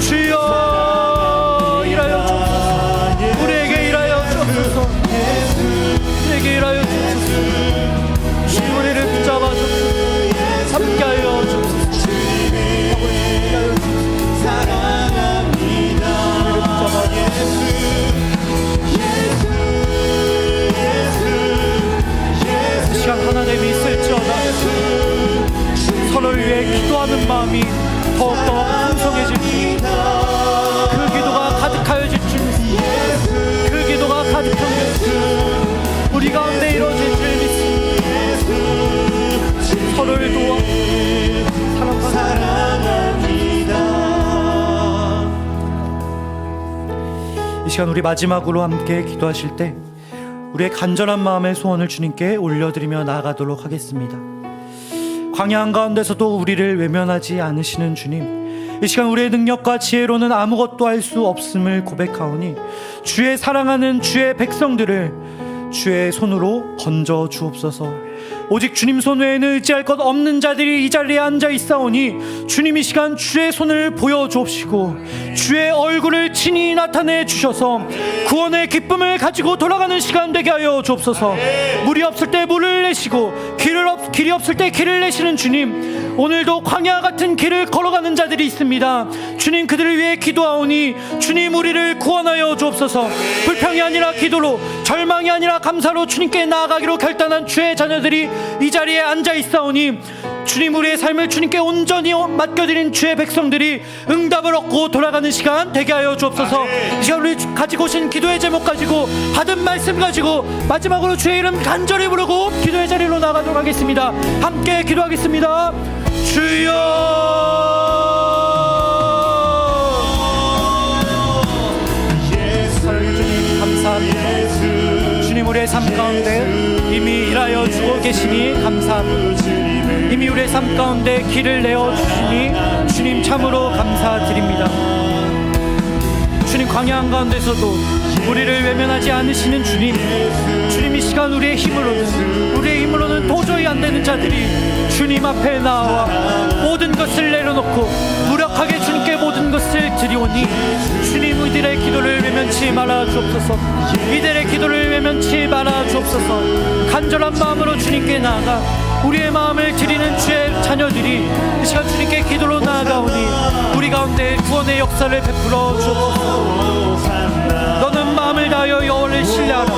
주여 일하여 주옵소서. 우리에게 일하여 주옵소서. 우리에게 일하여 주옵소서. 주님 우리를 붙잡아 주옵소서. 함께 하여 주옵소서. 이 시간 하나님이 있을지어다 서로를 위해 기도하는 마음이 더욱더 풍성해질 줄, 그 기도가 가득하여질 줄, 그 기도가 가득한 줄 우리 가운데 이루어질 줄 믿습니다. 서로를 도와 사랑합니다. 이 시간 우리 마지막으로 함께 기도하실 때 우리의 간절한 마음의 소원을 주님께 올려드리며 나아가도록 하겠습니다. 광야 한가운데서도 우리를 외면하지 않으시는 주님, 이 시간 우리의 능력과 지혜로는 아무것도 할 수 없음을 고백하오니 주의 사랑하는 주의 백성들을 주의 손으로 건져 주옵소서. 오직 주님 손 외에는 의지할 것 없는 자들이 이 자리에 앉아 있사오니 주님 이 시간 주의 손을 보여주옵시고 주의 얼굴을 친히 나타내 주셔서 구원의 기쁨을 가지고 돌아가는 시간 되게 하여 주옵소서. 물이 없을 때 물을 내시고 길이 없을 때 길을 내시는 주님, 오늘도 광야 같은 길을 걸어가는 자들이 있습니다. 주님 그들을 위해 기도하오니 주님 우리를 구원하여 주옵소서. 불평이 아니라 기도로, 절망이 아니라 감사로 주님께 나아가기로 결단한 주의 자녀들이 이 자리에 앉아 있사오니 주님 우리의 삶을 주님께 온전히 맡겨드린 주의 백성들이 응답을 얻고 돌아가는 시간 되게 하여 주옵소서. 이 시간 우리 가지고 오신 기도의 제목 가지고 받은 말씀 가지고 마지막으로 주의 이름 간절히 부르고 기도의 자리로 나가도록 하겠습니다. 함께 기도하겠습니다. 주여 사랑해 주님 감사합니다. 주님 우리 우리의 삶 가운데 이미 일하여 주고 계시니 감사합니다. 이미 우리의 삶 가운데 길을 내어 주시니 주님 참으로 감사드립니다. 주님, 광야 한가운데서도 우리를 외면하지 않으시는 주님, 주님 이 시간 우리의 힘으로는 도저히 안 되는 자들이 주님 앞에 나와 모든 것을 내려놓고 무력하게 주님께 모든 것을 드리오니 주님, 이들의 기도를 외면치 말아 주옵소서. 이들의 기도를 외면치 말아 주옵소서. 간절한 마음으로 주님께 나아가 우리의 마음을 드리는 주의 자녀들이 이 시간 주님께 기도로 나아가오니 우리 가운데 구원의 역사를 베풀어 주옵소서. 너는 마음을 다하여 여호와를 신뢰하라.